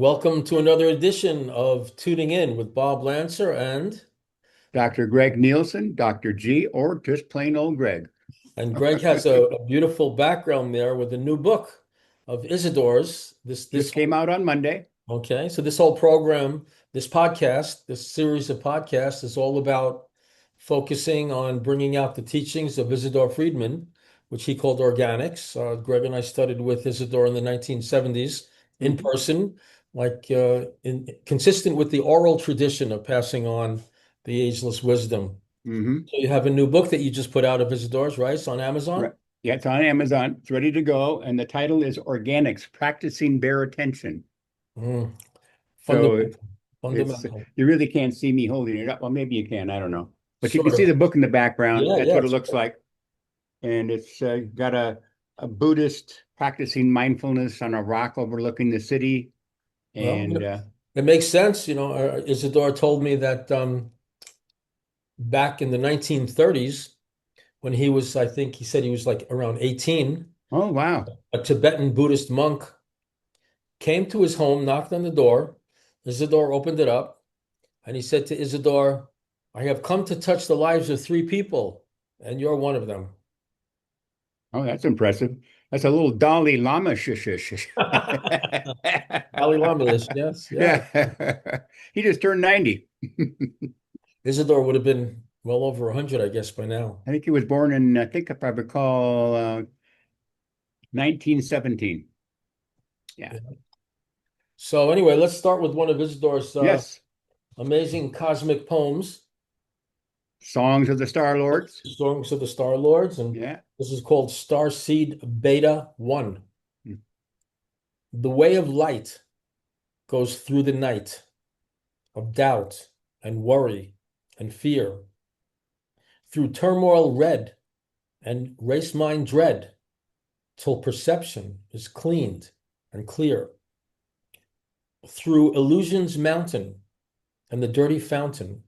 Welcome to another edition of Tuning In with Bob Lancer Dr. Greg Nielsen, Dr. G, or just plain old Greg. and Greg has a beautiful background there with a new book of Isidore's. This Just came out on Monday. okay. So this whole program, this podcast, this series of podcasts is all about focusing on bringing out the teachings of Isidore Friedman, which he called organics. Greg and I studied with Isidore in the 1970s in Hmm. person, consistent with the oral tradition of passing on the ageless wisdom. Hmm. So you have a new book that you just put out of Isidore's, right? It's on Right. Amazon. Yeah, it's on Amazon. It's ready to go. And the title is Organics, Practicing Bare Attention. Mm, So fundamental, it's, fundamental. you really can't see me holding it up. Well, maybe you can. I don't know. But you can Sort see of. the book in the background. Yeah, That's yeah. what it looks like. And it's got a Buddhist practicing mindfulness on a rock overlooking the city. Well, And it makes sense. Isidore told me that back in the 1930s, when he was, I think he said he was like around 18, oh, wow. a Tibetan Buddhist monk came to his home, knocked on the door. Isidore opened it up, and he said to Isidore, I have come to touch the lives of three people, and you're one of them. Oh, that's impressive. That's a little Dalai Lama shish. Ali Lama, yes, yeah. Yeah. He just turned 90. Isidore would have been well over 100, I guess, by now. I think he was born in, I think if I recall, 1917. Yeah. Yeah. So anyway, let's start with one of Isidore's Yes. amazing cosmic poems, Songs of the Star Lords. Songs of the Star Lords, and Yeah. this is called Star Seed Beta 1. The way of light goes through the night of doubt and worry and fear, through turmoil red and race mind dread, till perception is cleaned and clear, through illusion's mountain and the dirty fountain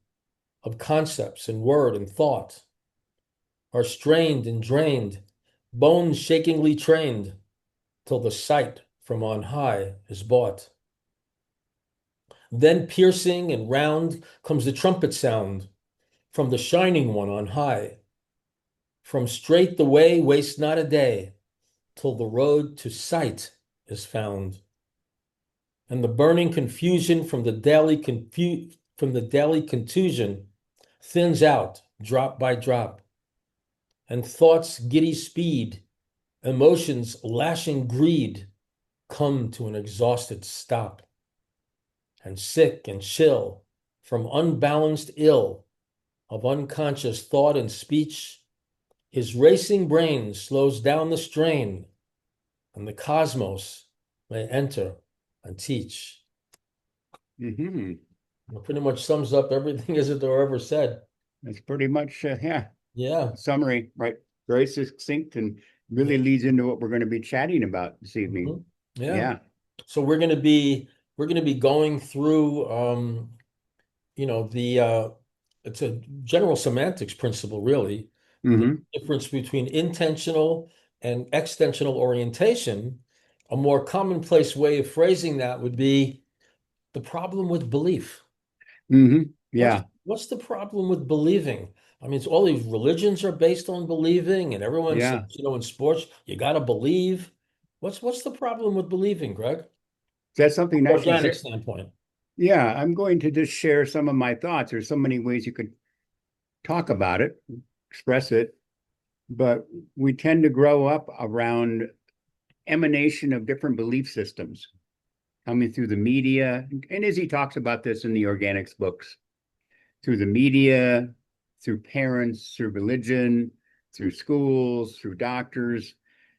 of concepts and word and thought, are strained and drained, bones shakingly trained, till the sight from on high is bought. Then piercing and round comes the trumpet sound from the shining one on high. From straight the way waste not a day, till the road to sight is found. And the burning confusion from the daily contusion thins out drop by drop, and thoughts giddy speed, emotions lashing greed, come to an exhausted stop. And sick and chill from unbalanced ill of unconscious thought and speech, his racing brain slows down the strain, and the cosmos may enter and teach. Hmm. It pretty much sums up everything Isidore ever said. That's pretty much, yeah, Yeah. summary, right? Very succinct and really leads into what we're going to be chatting about this evening. Mhm. Yeah. Yeah. So we're gonna be going through the it's a general semantics principle, really. The Hmm. difference between intentional and extensional orientation. A more commonplace way of phrasing that would be the problem with belief. Hmm. What's Yeah. what's the problem with believing? I mean, it's all these religions are based on believing, and everyone says, Yeah. in sports, you got to believe. What's the problem with believing, Greg? That's something I should Organic share. standpoint. Yeah, I'm going to just share some of my thoughts. There's so many ways you could talk about it, express it, but we tend to grow up around emanation of different belief systems coming through the media. And as he talks about this in the organics books, through the media, through parents, through religion, through schools, through doctors.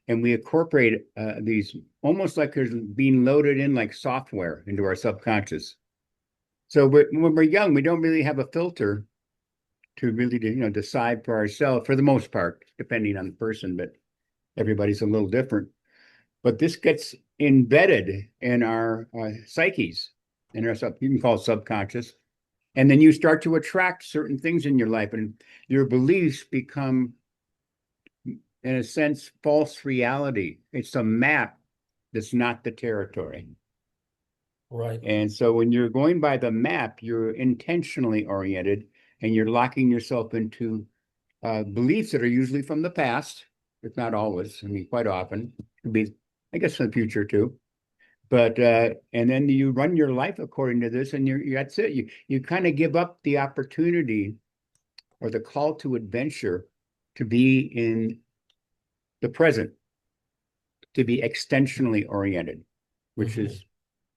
And we incorporate these almost like they're being loaded in like software into our subconscious. So when we're young, we don't really have a filter to really decide for ourselves for the most part, depending on the person, but everybody's a little different. But this gets embedded in our psyches, in our you can call it subconscious, and then you start to attract certain things in your life, and your beliefs become, in a sense, false reality. It's a map that's not the territory. Right. And so when you're going by the map, you're intentionally oriented and you're locking yourself into beliefs that are usually from the past, if not always. I mean, quite often, could be, I guess, in the future too. But and then you run your life according to this, and that's it. You kind of give up the opportunity or the call to adventure to be in the present, to be extensionally oriented, which Hmm. is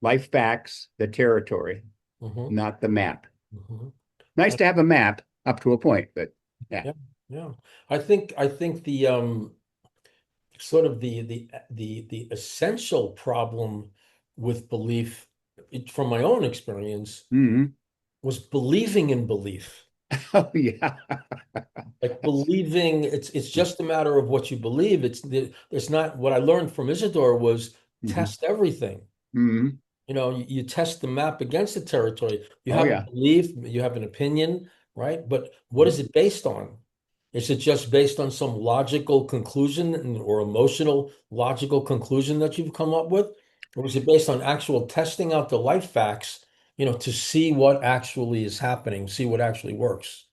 life facts, the territory, Hmm. not the map. Hmm. Nice to have a map up to a point, but yeah. Yeah, yeah. I think the sort of the essential problem with belief, from my own experience, Hmm. was believing in belief. Oh yeah. Like believing, it's just a matter of what you believe. It's not. What I learned from Isidore was Hmm. test everything. Hmm. You test the map against the territory. You Oh have a yeah. belief, you have an opinion, right? But what Mhm. is it based on? Is it just based on some logical conclusion or emotional logical conclusion that you've come up with? Or is it based on actual testing out the life facts, to see what actually is happening, see what actually works?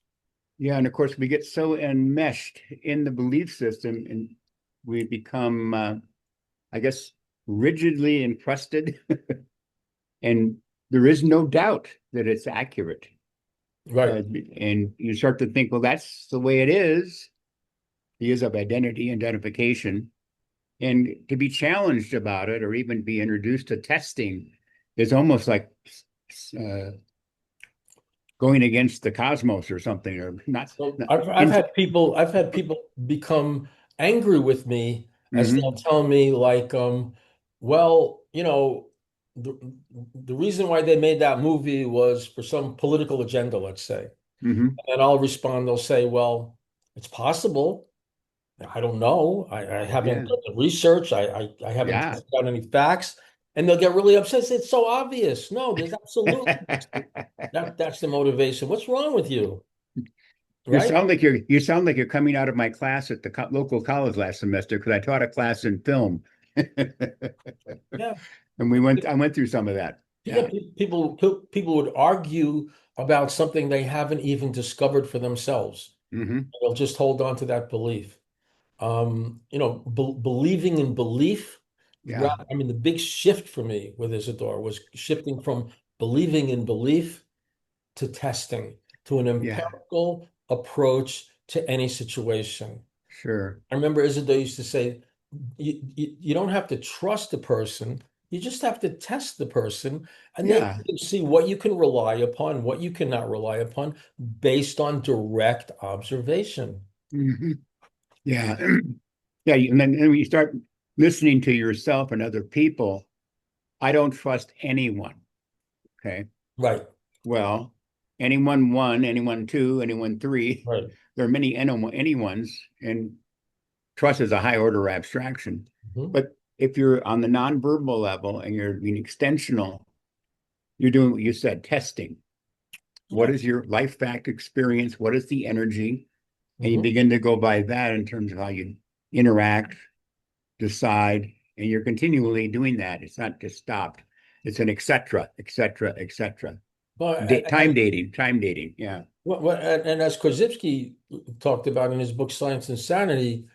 Yeah, and of course we get so enmeshed in the belief system, and we become, I guess, rigidly encrusted, and there is no doubt that it's accurate. Right. And you start to think, well, that's the way it is. The is of identity, identification, and to be challenged about it, or even be introduced to testing, is almost like uh, going against the cosmos or something, or not. So not I've in, had people become angry with me as they'll hmm. tell me like, well, the the reason why they made that movie was for some political agenda, let's say. Hmm. And I'll respond, they'll say, well, it's possible. I don't know. I haven't Yeah, done the research. I haven't yeah. tested out any facts. And they'll get really upset. Say, it's so obvious. No, there's absolutely that's the motivation. What's wrong with you? Right? You sound like you're coming out of my class at the local college last semester because I taught a class in film, Yeah. and I went through some of that. Yeah, Yeah. people would argue about something they haven't even discovered for themselves. Hmm. They'll just hold on to that belief. Believing in belief. Yeah. I mean, the big shift for me with Isidore was shifting from believing in belief to testing, to an Yeah. empirical approach to any situation. Sure. I remember Isidore used to say, you don't have to trust the person, you just have to test the person, and then Yeah. you can see what you can rely upon, what you cannot rely upon based on direct observation. Hmm. Yeah. Yeah. And then when you start listening to yourself and other people, I don't trust anyone. Okay. Right, Well, anyone one, anyone two, anyone three. right. There are many anyones, and trust is a high order abstraction. Mhm. But if you're on the nonverbal level and you're being extensional, you're doing what you said, testing. What Yeah. is your life fact experience? What is the energy? And you Mhm. begin to go by that in terms of how you interact, decide, and you're continually doing that. It's not just stopped. It's an et cetera, et cetera, et cetera. Well, Time dating. Yeah. and as Korzybski talked about in his book Science and Sanity,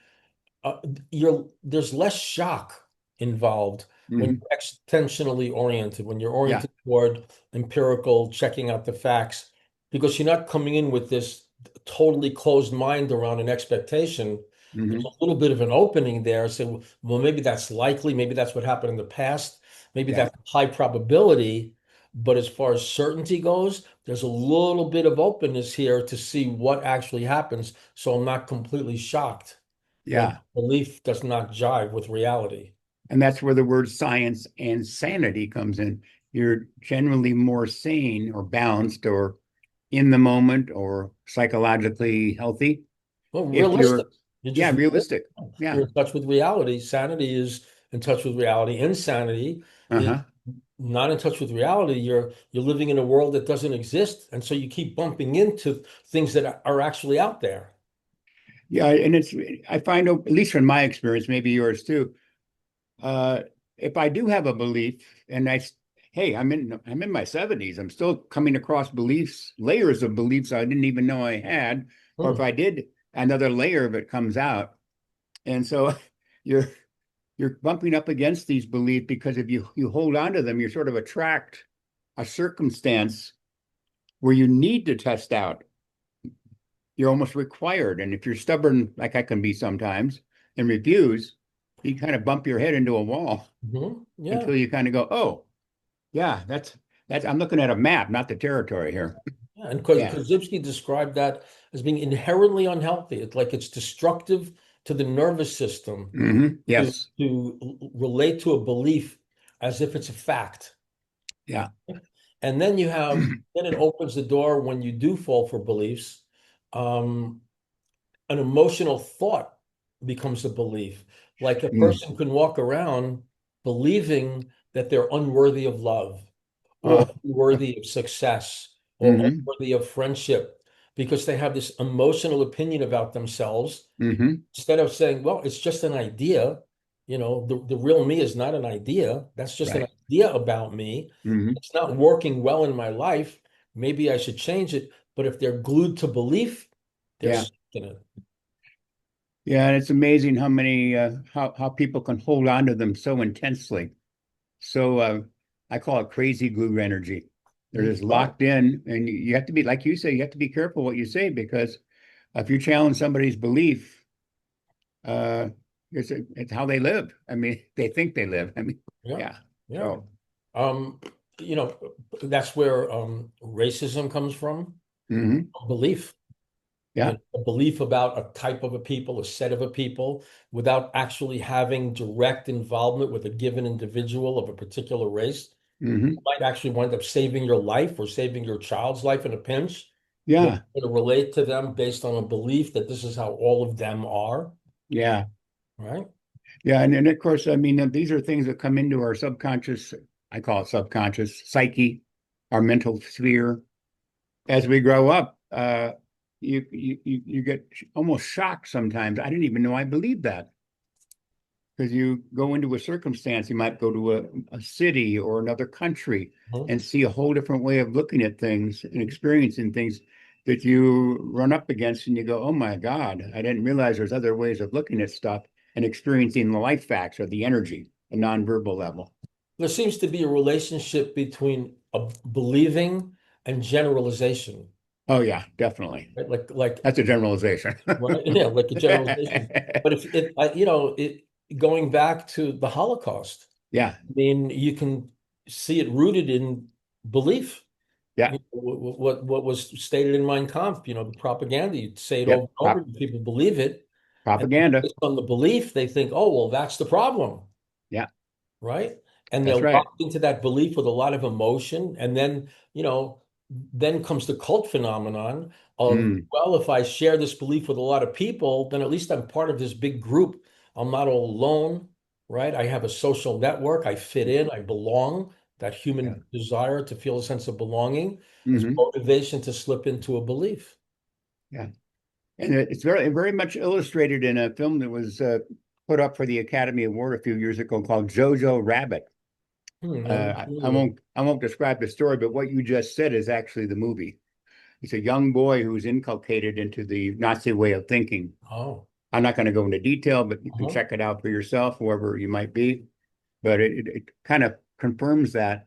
there's less shock involved when Hmm. you're extensionally oriented, when you're Yeah. oriented toward empirical, checking out the facts, because you're not coming in with this totally closed mind around an expectation. There's Hmm. a little bit of an opening there. So, well, maybe that's likely, maybe that's what happened in the past, maybe Yeah. that's high probability. But as far as certainty goes, there's a little bit of openness here to see what actually happens. So I'm not completely shocked when Yeah. belief does not jive with reality. And that's where the word science and sanity comes in. You're generally more sane or balanced or in the moment or psychologically healthy Well, if realistic. you're, You're yeah, just realistic. you're Yeah. in touch with reality. Sanity is in touch with reality. Insanity is Uh-huh. not in touch with reality. You're living in a world that doesn't exist, and so you keep bumping into things that are actually out there. Yeah. And I find, at least from my experience, maybe yours too, uh, if I do have a belief and hey, I'm in my 70s. I'm still coming across beliefs, layers of beliefs I didn't even know I had, or if Hmm. I did, another layer of it comes out. And so you're you're bumping up against these beliefs because if you hold on to them, you sort of attract a circumstance where you need to test out. You're almost required. And if you're stubborn, like I can be sometimes, and refuse, you kind of bump your head into a wall Yeah. until you kind of go, oh, yeah, that's I'm looking at a map, not the territory here. Yeah. And Yeah. Korzybski described that as being inherently unhealthy. It's like it's destructive to the nervous system to Yes. relate to a belief as if it's a fact. Yeah. And then then it opens the door when you do fall for beliefs. Um, an emotional thought becomes a belief. Like a Mm. person can walk around believing that they're unworthy of love or Oh. unworthy of success or hmm unworthy of friendship because they have this emotional opinion about themselves hmm instead of saying, well, it's just an idea. The real me is not an idea. That's just an Right. idea about me. hmm It's not working well in my life. Maybe I should change it. But if they're glued to belief, they're Yeah. stuck in it. Yeah. And it's amazing how many how people can hold on to them so intensely. So I call it crazy glue energy. They're just Right. locked in, and you have to be, like you say, you have to be careful what you say because if you challenge somebody's belief, uh, it's how they live. I mean, they think they live. I mean, Yeah. yeah. Yeah. So, Um, you know, that's where racism comes from, hmm belief. yeah. A belief about a type of a people, a set of a people, without actually having direct involvement with a given individual of a particular race, hmm might actually wind up saving your life or saving your child's life in a pinch. But Yeah. you're going to relate to them based on a belief that this is how all of them are, Yeah. right? Yeah. And of course, I mean, these are things that come into our subconscious, I call it subconscious psyche, our mental sphere. As we grow up, you get almost shocked sometimes. I didn't even know I believed that because you go into a circumstance, you might go to a city or another country Mhm. and see a whole different way of looking at things and experiencing things that you run up against, and you go, "Oh my God, I didn't realize there's other ways of looking at stuff and experiencing the life facts or the energy, the nonverbal level." There seems to be a relationship between believing and generalization, Oh yeah, definitely. right? Like That's a generalization. right? Yeah, like a generalization. But if it, going back to the Holocaust, Yeah, I mean, you can see it rooted in belief. yeah, What was stated in Mein Kampf, the propaganda, you say it over yep. and over, and people believe it, and Propaganda. based on the belief, they think, oh, well, that's the problem, Yeah, right? And they're that's right. locked into that belief with a lot of emotion. And then comes the cult phenomenon of, Mm, well, if I share this belief with a lot of people, then at least I'm part of this big group. I'm not all alone, right? I have a social network. I fit in, I belong. That yeah. human desire to feel a sense of belonging is hmm motivation to slip into a belief. Yeah. And it's very much illustrated in a film that was put up for the Academy Award a few years ago called Jojo Rabbit. Never I familiar with. won't describe the story, but what you just said is actually the movie. It's a young boy who's inculcated into the Nazi way of thinking. Oh, I'm not going to go into detail, but you can uh-huh. check it out for yourself, whoever you might be. But it kind of confirms that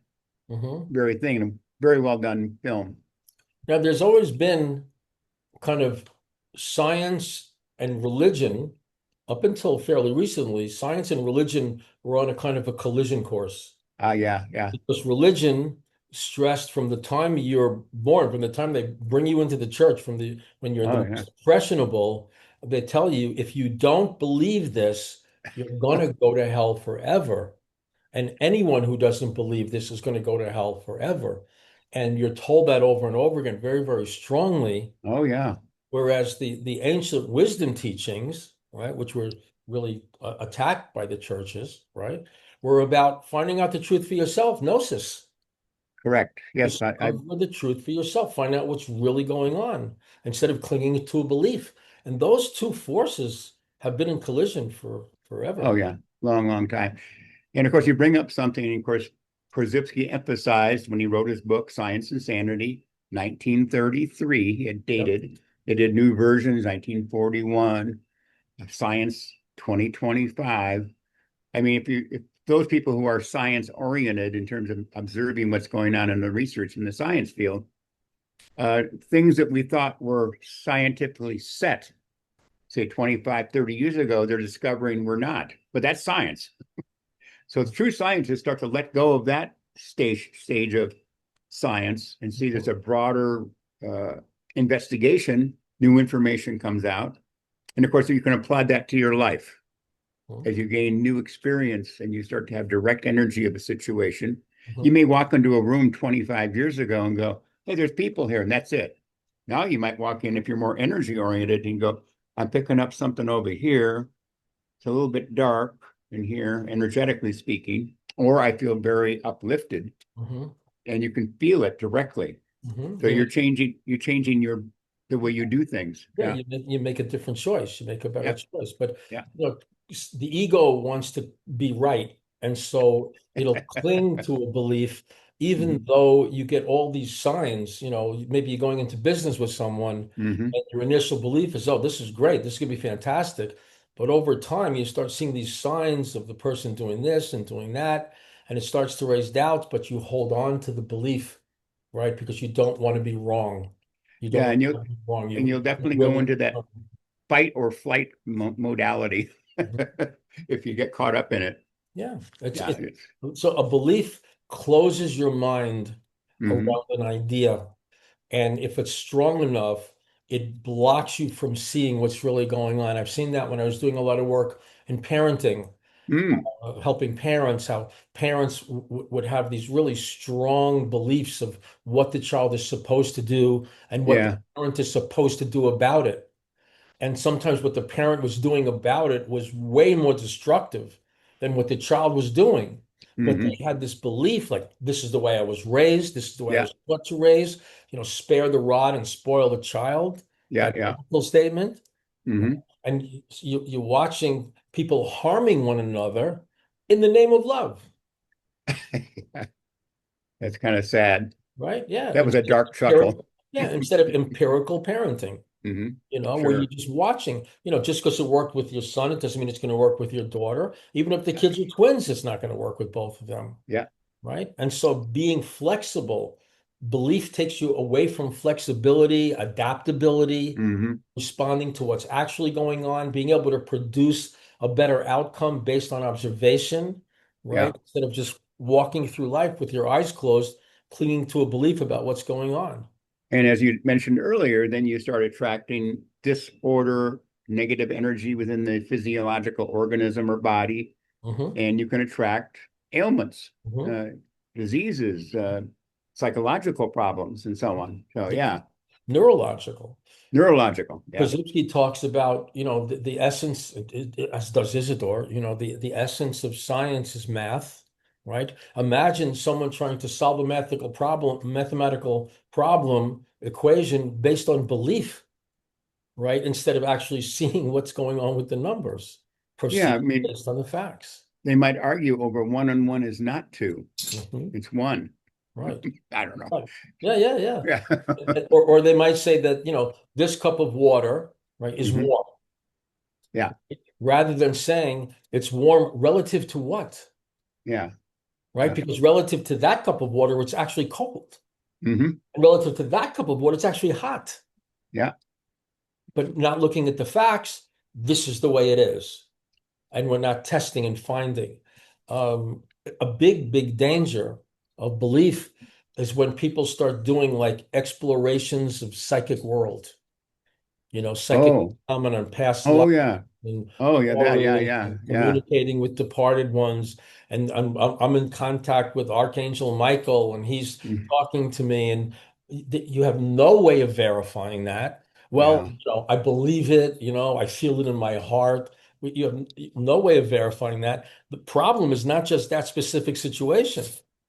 Mhm. very thing in a very well done film. Now, there's always been kind of science and religion, up until fairly recently, science and religion were on a kind of a collision course Yeah, yeah. because religion stressed from the time you're born, from the time they bring you into the church, from the when you're the Oh, yeah. most impressionable, they tell you if you don't believe this, you're gonna go to hell forever. And anyone who doesn't believe this is going to go to hell forever. And you're told that over and over again, very, very strongly. Oh, yeah. Whereas the ancient wisdom teachings, right, which were really attacked by the churches, right, were about finding out the truth for yourself, gnosis. Correct. Yes, Discover the truth for yourself, find out what's really going on instead of clinging to a belief. And those two forces have been in collision for oh, forever. yeah. Long, long time. And of course, you bring up something, and of course, Korzybski emphasized when he wrote his book, Science and Sanity, 1933. He had Yep. dated. They did new versions, 1941, Science 2025. I mean, if those people who are science oriented in terms of observing what's going on in the research in the science field, things that we thought were scientifically set, say 25, 30 years ago, they're discovering we're not. But that's science. So the true scientists start to let go of that stage of science and see there's a broader uh, investigation, new information comes out. And of course, you can apply that to your life Mhm. as you gain new experience and you start to have direct energy of a situation. You Mhm. may walk into a room 25 years ago and go, hey, there's people here, and that's it. Now you might walk in if you're more energy oriented and go, I'm picking up something over here. It's a little bit dark in here, energetically speaking, or I feel very uplifted, Mhm. and you can feel it directly. Mhm. So you're changing the way you do things. Yeah, Yeah. you make a different choice. You make a better Yep. choice. But Yeah. look, the ego wants to be right, and so it'll cling to a belief, even Hmm. though you get all these signs. Maybe you're going into business with someone, Hmm. and your initial belief is, "Oh, this is great. This is going to be fantastic." But over time, you start seeing these signs of the person doing this and doing that, and it starts to raise doubts. But you hold on to the belief, right? Because you don't want to be wrong. You don't Yeah, want and you'll to be wrong. and You you'll definitely go really. into that fight or flight modality if you get caught up in it. Yeah, it's Yeah, it. it's So a belief closes your mind hmm around an idea, and if it's strong enough, it blocks you from seeing what's really going on. I've seen that when I was doing a lot of work in parenting, mm, helping parents, how parents would have these really strong beliefs of what the child is supposed to do and what the yeah, parent is supposed to do about it. And sometimes what the parent was doing about it was way more destructive than what the child was doing. But hmm they had this belief, like, this is the way I was raised, this is the way I yeah, was taught to raise, spare the rod and spoil the child, yeah, that yeah, biblical statement. hmm And you're watching people harming one another in the name of love, That's kind of sad. right? Yeah. That was a dark chuckle. Instead of empirical parenting. Hmm. Where you're Sure. just watching, just because it worked with your son, it doesn't mean it's going to work with your daughter. Even if the kids are twins, it's not going to work with both of them, Yeah. right? And so being flexible, belief takes you away from flexibility, adaptability, Hmm. responding to what's actually going on, being able to produce a better outcome based on observation, Yeah. right? Instead of just walking through life with your eyes closed, clinging to a belief about what's going on. And as you mentioned earlier, then you start attracting disorder, negative energy within the physiological organism or body, Hmm. and you can attract ailments, Hmm. uh, diseases, psychological problems, and so on. So, Yeah. yeah, Neurological. neurological. Yeah. Korzybski talks about, the essence, as does Isidore, the essence of science is math, right? Imagine someone trying to solve a mathematical problem equation based on belief, right? Instead of actually seeing what's going on with the numbers, Yeah. proceed I mean, based on the facts. they might argue over one and one is not two, Mhm. it's one. Right. I don't know. Right. Yeah, yeah, yeah. Yeah. Or they might say that, this cup of water, right, is Hmm. warm, Yeah. rather than saying it's warm relative to what, Yeah. right? Yeah. Because relative to that cup of water, it's actually cold. Hmm. And relative to that cup of water, it's actually hot. Yeah. But not looking at the facts, this is the way it is. And we're not testing and finding. A big, big danger of belief is when people start doing like explorations of psychic world, psychic Oh. phenomenon, past Oh, life, yeah. and Oh, yeah. That. Yeah. portals Yeah. and Yeah. communicating with departed ones. And I'm in contact with Archangel Michael, and he's Mm. talking to me, and you have no way of verifying that. Well, Yeah. I believe it, I feel it in my heart. You have no way of verifying that. The problem is not just that specific situation.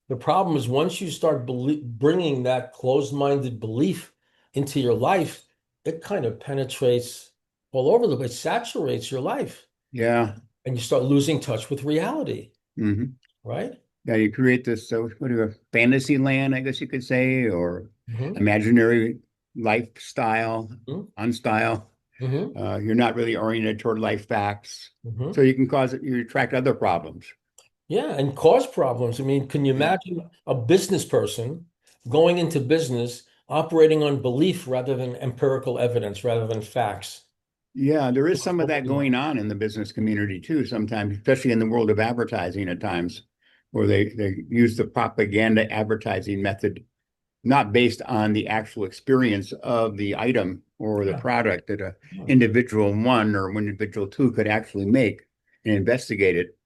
The problem is once you start bringing that closed-minded belief into your life, it kind of penetrates all over the place, saturates your life, Yeah. and you start losing touch with reality, Hmm. right? Yeah, you create this what do you fantasy land, I guess you could say, or Hmm. imaginary lifestyle, Hmm. unstyle. Hmm. You're not really oriented toward life facts, Hmm. so you can cause it. You attract other problems. Yeah, and cause problems. I mean, can you Yeah, imagine a business person going into business operating on belief rather than empirical evidence, rather than facts? yeah. There is some of that going on in the business community too. Sometimes, especially in the world of advertising, at times, where they use the propaganda advertising method not based on the actual experience of the item or the Yeah, product that a yeah. individual one or individual two could actually make and investigate it.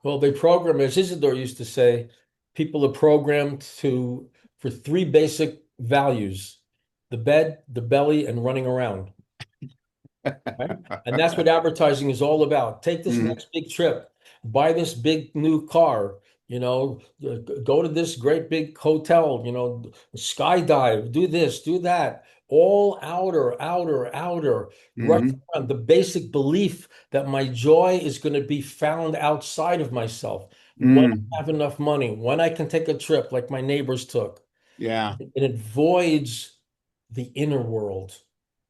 Well, they program, as Isidore used to say, people are programmed for three basic values: the bed, the belly, and running around. Right? And that's what advertising is all about. Take this Mhm, next big trip, buy this big new car, go to this great big hotel, skydive, do this, do that. All outer, outer, outer, rush mhm, around. The basic belief that my joy is going to be found outside of myself. When I mhm. have enough money, when I can take a trip like my neighbors took. Yeah. And it voids the inner world,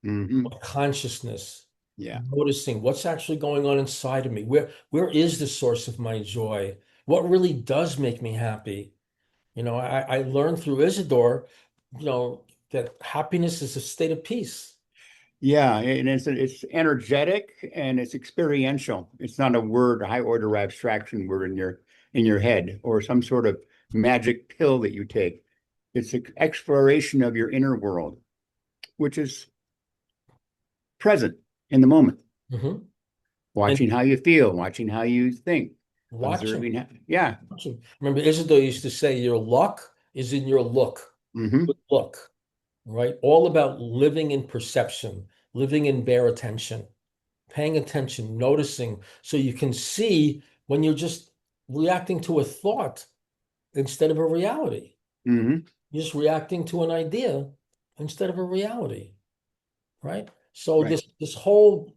Mhm. consciousness, Yeah. noticing what's actually going on inside of me. Where is the source of my joy? What really does make me happy? I learned through Isidore, that happiness is a state of peace. Yeah, and it's energetic and it's experiential. It's not a word, a high order abstraction word in your head or some sort of magic pill that you take. It's an exploration of your inner world, which is present in the moment, Hmm. And watching how you feel, watching how you think, watching, observing. Yeah. watching. Remember, Isidore used to say, your luck is in your look. Hmm. Good look, right? All about living in perception, living in bare attention, paying attention, noticing, so you can see when you're just reacting to a thought instead of a reality. Hmm. You're just reacting to an idea instead of a reality, right? So Right. this whole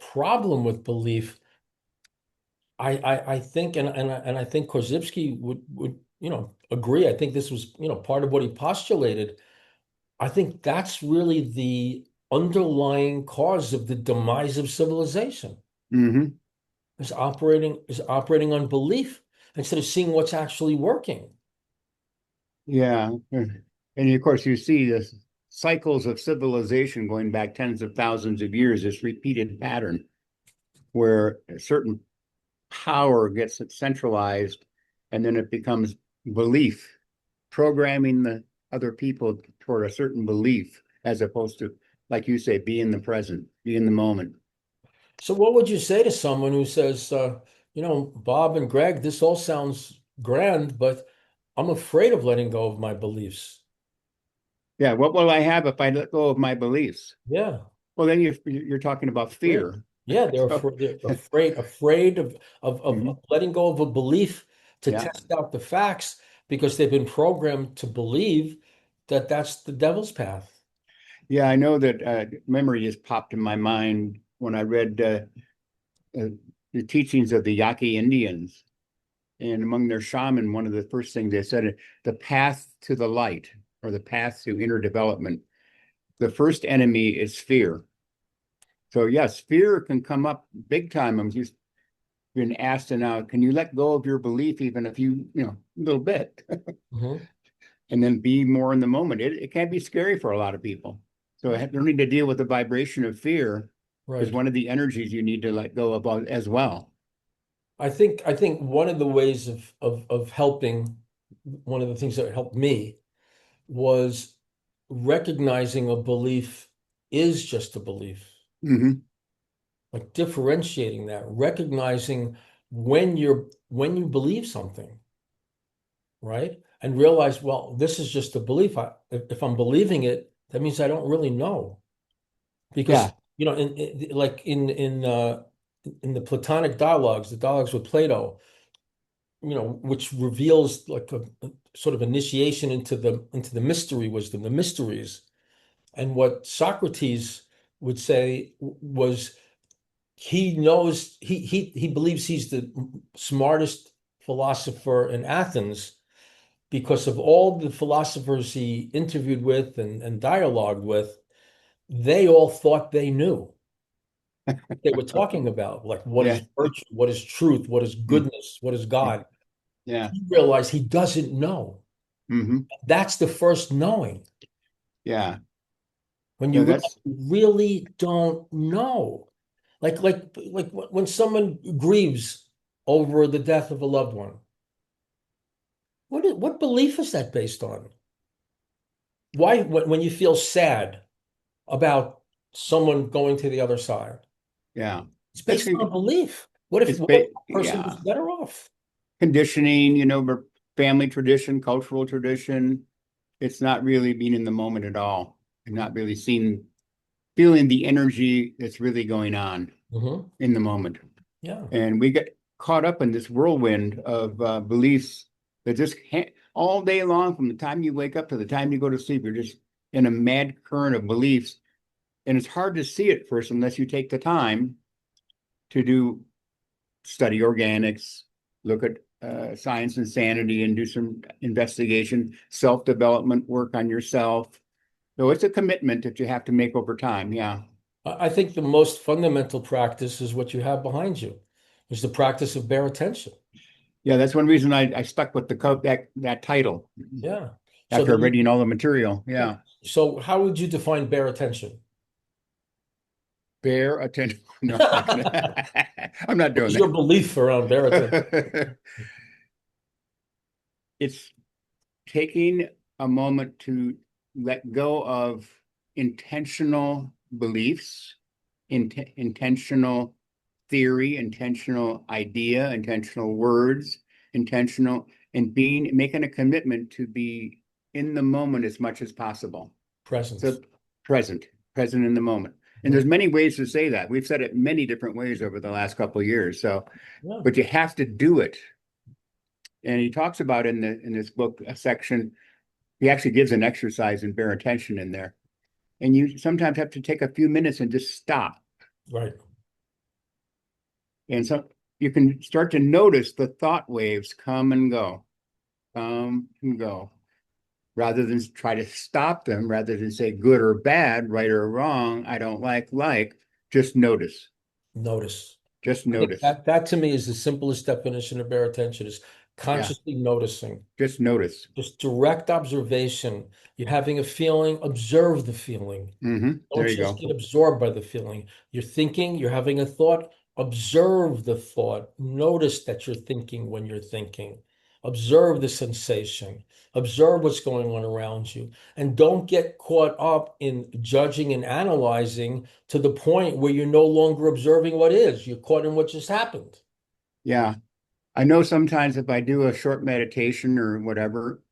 problem with belief, I think, and I think Korzybski would agree. I think this was part of what he postulated. I think that's really the underlying cause of the demise of civilization. Hmm. Is operating on belief instead of seeing what's actually working. Yeah. And of course, you see the cycles of civilization going back tens of thousands of years, this repeated pattern where a certain power gets centralized and then it becomes belief, programming the other people toward a certain belief, as opposed to, like you say, be in the present, be in the moment. So what would you say to someone who says, Bob and Greg, this all sounds grand, but I'm afraid of letting go of my beliefs. Yeah, what will I have if I let go of my beliefs? Yeah, Well, then you're talking about afraid. fear. Yeah, So, they're afraid of mhm, letting go of a belief to yeah. test out the facts because they've been programmed to believe that that's the devil's path. Yeah, I know that memory just popped in my mind when I read uh, the teachings of the Yaqui Indians. And among their shaman, one of the first things they said, the path to the light or the path to inner development, the first enemy is fear. So yes, fear can come up big time. I'm just been asked to now, can you let go of your belief even if a little bit, Mhm. and then be more in the moment? It can be scary for a lot of people. So learning to deal with the vibration of fear is Right. one of the energies you need to let go of as well. I think one of the ways of helping, one of the things that helped me was recognizing a belief is just a belief, Hmm. like differentiating that, recognizing when you believe something, right? And realize, well, this is just a belief. If I'm believing it, that means I don't really know. Because, Yeah. like in the Platonic dialogues, the dialogues with Plato, which reveals like a sort of initiation into the mystery wisdom, the mysteries. And what Socrates would say was he knows he believes he's the smartest philosopher in Athens because of all the philosophers he interviewed with and dialogued with. They all thought they knew what they were talking about, like what is Yeah. virtue, what is truth, what is goodness, what is God. Yeah. He realized he doesn't know. Hmm. That's the first knowing. Yeah. When you Yeah. realize That's you really don't know. Like when someone grieves over the death of a loved one, what belief is that based on? Why, when you feel sad about someone going to the other side, yeah. it's That's based on a belief. What if that person was yeah. better off? Conditioning, family tradition, cultural tradition. It's not really being in the moment at all and not really feeling the energy that's really going on Hmm. in the moment. Yeah. And we get caught up in this whirlwind of beliefs that just all day long, from the time you wake up to the time you go to sleep, you're just in a mad current of beliefs. And it's hard to see it first unless you take the time to study organics, look at science and sanity, and do some investigation, self-development work on yourself. So it's a commitment that you have to make over time. Yeah. I think the most fundamental practice is what you have behind you, is the practice of bare attention. Yeah, that's one reason I stuck with that title Yeah. So after then, reading all the material. yeah. Yeah. So how would you define bare attention? Bear attention. No, I'm not gonna. I'm not What doing is your belief around bare attention? that. It's taking a moment to let go of intentional beliefs, intentional theory, intentional idea, intentional words, intentional, and making a commitment to be in the moment as much as possible. So Presence. present, present in the moment. And Mhm. there's many ways to say that. We've said it many different ways over the last couple of years. So, Yeah. but you have to do it. And he talks about in this book a section. He actually gives an exercise in bare attention in there. And you sometimes have to take a few minutes and just stop. Right. And so you can start to notice the thought waves come and go, rather than try to stop them, rather than say good or bad, right or wrong, I don't like, just notice. Notice. Just I think notice. that to me is the simplest definition of bare attention is Yeah, consciously noticing. just notice. Just direct observation. You're having a feeling, observe the feeling. There Don't you just go. get absorbed by the feeling. You're thinking, you're having a thought, observe the thought. Notice that you're thinking when you're thinking. Observe the sensation. Observe what's going on around you. And don't get caught up in judging and analyzing to the point where you're no longer observing what is. You're caught in what just happened. Yeah. I know sometimes if I do a short meditation or whatever,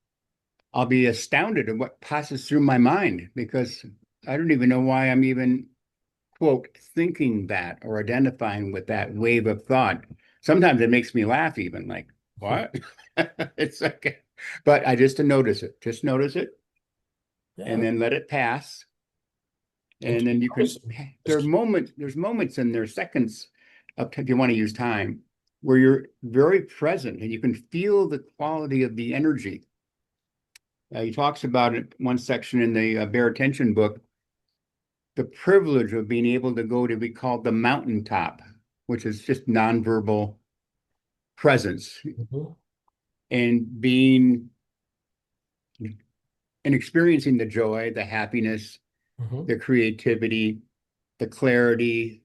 I'll be astounded at what passes through my mind because I don't even know why I'm even, quote, thinking that or identifying with that wave of thought. Sometimes it makes me laugh, even like, what? It's okay. But I just notice it, and Yeah. then let it pass. And And keep then you can, noticing. there's moments and there's seconds if you want to use time where you're very present and you can feel the quality of the energy. He talks about it one section in the Bare Attention book, the privilege of being able to go to be called the mountaintop, which is just nonverbal presence Mhm, and being and experiencing the joy, the happiness, mhm. the creativity, the clarity.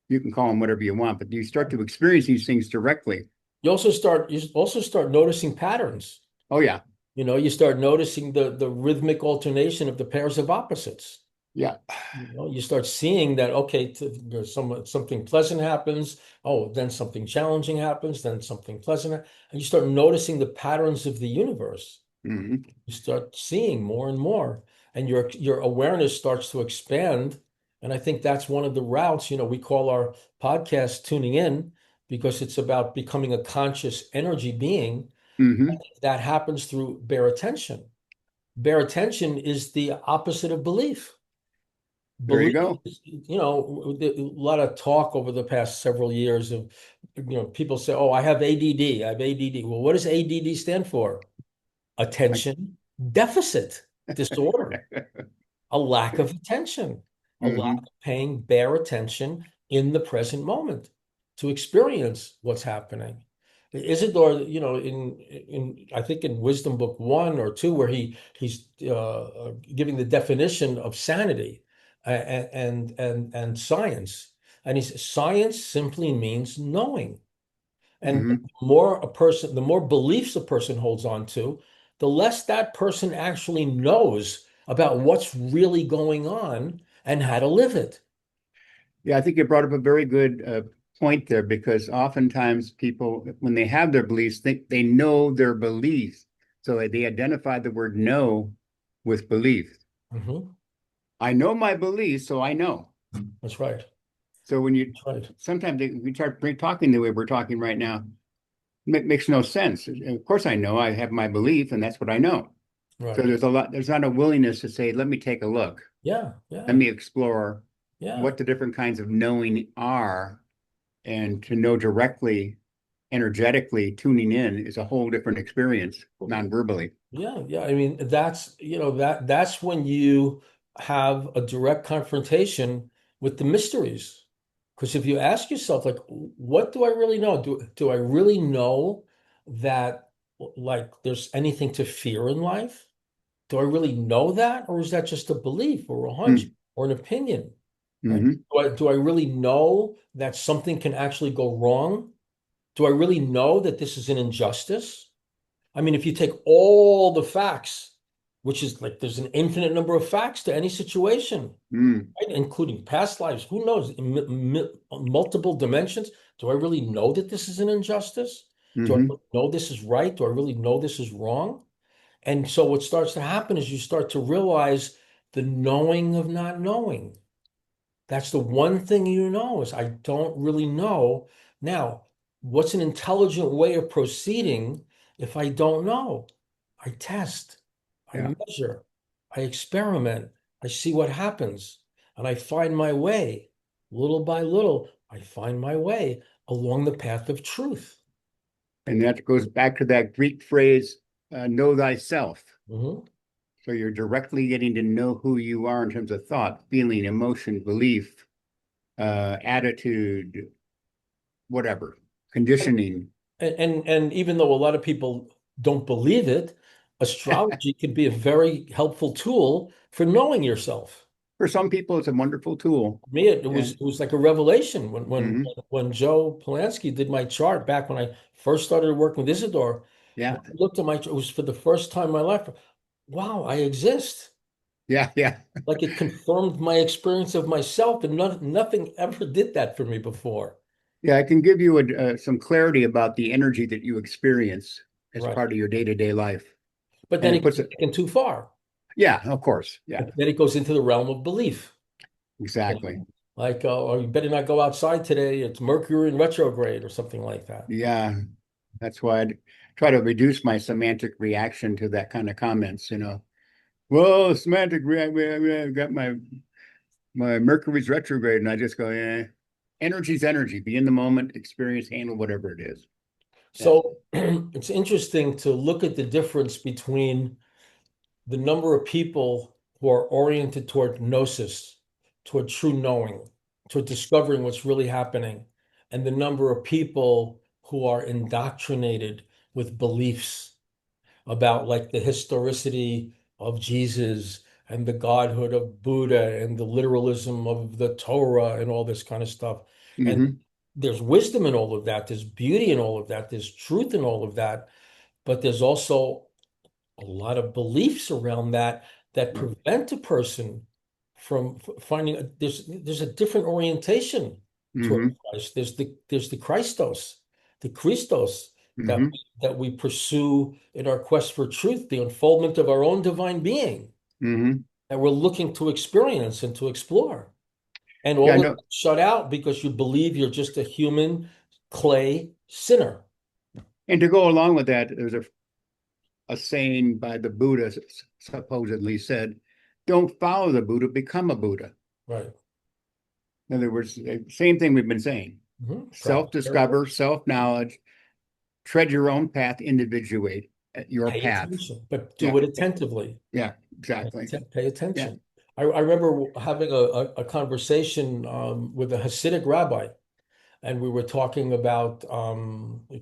You can call them whatever you want, but you start to experience these things directly. You also start noticing patterns. Oh yeah, You start noticing the rhythmic alternation of the pairs of opposites. yeah. You start seeing that, okay, something pleasant happens, oh, then something challenging happens, then something pleasant, and you start noticing the patterns of the universe. Mhm. You start seeing more and more, and your awareness starts to expand. And I think that's one of the routes, we call our podcast tuning in because it's about becoming a conscious energy being. Mhm. That happens through bare attention. Bare attention is the opposite of belief. There you Belief, go. a lot of talk over the past several years of, people say, oh, I have ADD. I have ADD. Well, what does ADD stand for? I, Attention deficit disorder. A lack of attention, a lack hmm of paying bare attention in the present moment to experience what's happening. Isidore, in I think in Wisdom Book 1 or 2, where he's giving the definition of sanity and science, and he says science simply means knowing. And hmm the more beliefs a person holds on to, the less that person actually knows about what's really going on and how to live it. Yeah, I think you brought up a very good point there because oftentimes people, when they have their beliefs, think they know their beliefs. So they identify the word know with belief. Mhm. I know my beliefs, so I know. That's right. So when you That's right. sometimes we start talking the way we're talking right now, it makes no sense. Of course, I know I have my belief, and that's what I know. So Right. there's not a willingness to say, let me take a look, Yeah. let Yeah. me explore Yeah. what the different kinds of knowing are, and to know directly, energetically tuning in is a whole different experience, non-verbally. Yeah. Yeah. I mean, that's when you have a direct confrontation with the mysteries. Because if you ask yourself, like, what do I really know? Do I really know that, like, there's anything to fear in life? Do I really know that, or is that just a belief or a hunch Mm. or an opinion? Right? hmm Do I really know that something can actually go wrong? Do I really know that this is an injustice? I mean, if you take all the facts, which is like there's an infinite number of facts to any situation, mm right? Including past lives, who knows, multiple dimensions. Do I really know that this is an injustice? Do I hmm really know this is right? Do I really know this is wrong? And so what starts to happen is you start to realize the knowing of not knowing. That's the one thing you know is I don't really know. Now, what's an intelligent way of proceeding if I don't know? I test, I Yeah. measure, I experiment, I see what happens, and I find my way. Little by little, I find my way along the path of truth. And that goes back to that Greek phrase, know thyself. Mhm. So you're directly getting to know who you are in terms of thought, feeling, emotion, belief, attitude, whatever, conditioning. And even though a lot of people don't believe it, astrology can be a very helpful tool for knowing yourself. For some people, it's a wonderful tool. For me, it was And it was like a revelation mhm, when Joe Polanski did my chart back when I first started working with Isidore. yeah, When I looked at my chart, it was for the first time in my life. Wow, I exist. yeah, yeah. Like it confirmed my experience of myself, and nothing ever did that for me before. Yeah, I can give you some clarity about the energy that you experience as Right. part of your day-to-day life. But And then it it puts gets it, taken too far. yeah, of course. Yeah, Then it goes into the realm of belief. You exactly. know, like, oh, you better not go outside today. It's Mercury in retrograde or something like that. Yeah, that's why I try to reduce my semantic reaction to that kind of comments, Well, semantic reaction, I got my Mercury's retrograde, and I just go, energy's energy. Be in the moment, experience, handle whatever it is. Yeah. So it's interesting to look at the difference between the number of people who are oriented toward gnosis, toward true knowing, toward discovering what's really happening, and the number of people who are indoctrinated with beliefs about like the historicity of Jesus and the godhood of Buddha and the literalism of the Torah and all this kind of stuff. And hmm there's wisdom in all of that, there's beauty in all of that, there's truth in all of that, but there's also a lot of beliefs around that that prevent a person from finding there's a different orientation toward hmm Christ. There's the Christos, the Christos that hmm that we pursue in our quest for truth, the unfoldment of our own divine being hmm that we're looking to experience and to explore. And Yeah, all of no. that shut out because you believe you're just a human clay sinner. And to go along with that, there's a saying by the Buddha supposedly said, don't follow the Buddha, become a Buddha. Right. In other words, same thing we've been saying. Practice your Self-discover, self-knowledge, tread your own path, individuate your pay path. attention, but do Yeah, it attentively. yeah, exactly. Pay Yeah. attention. I remember having a conversation with a Hasidic rabbi, and we were talking about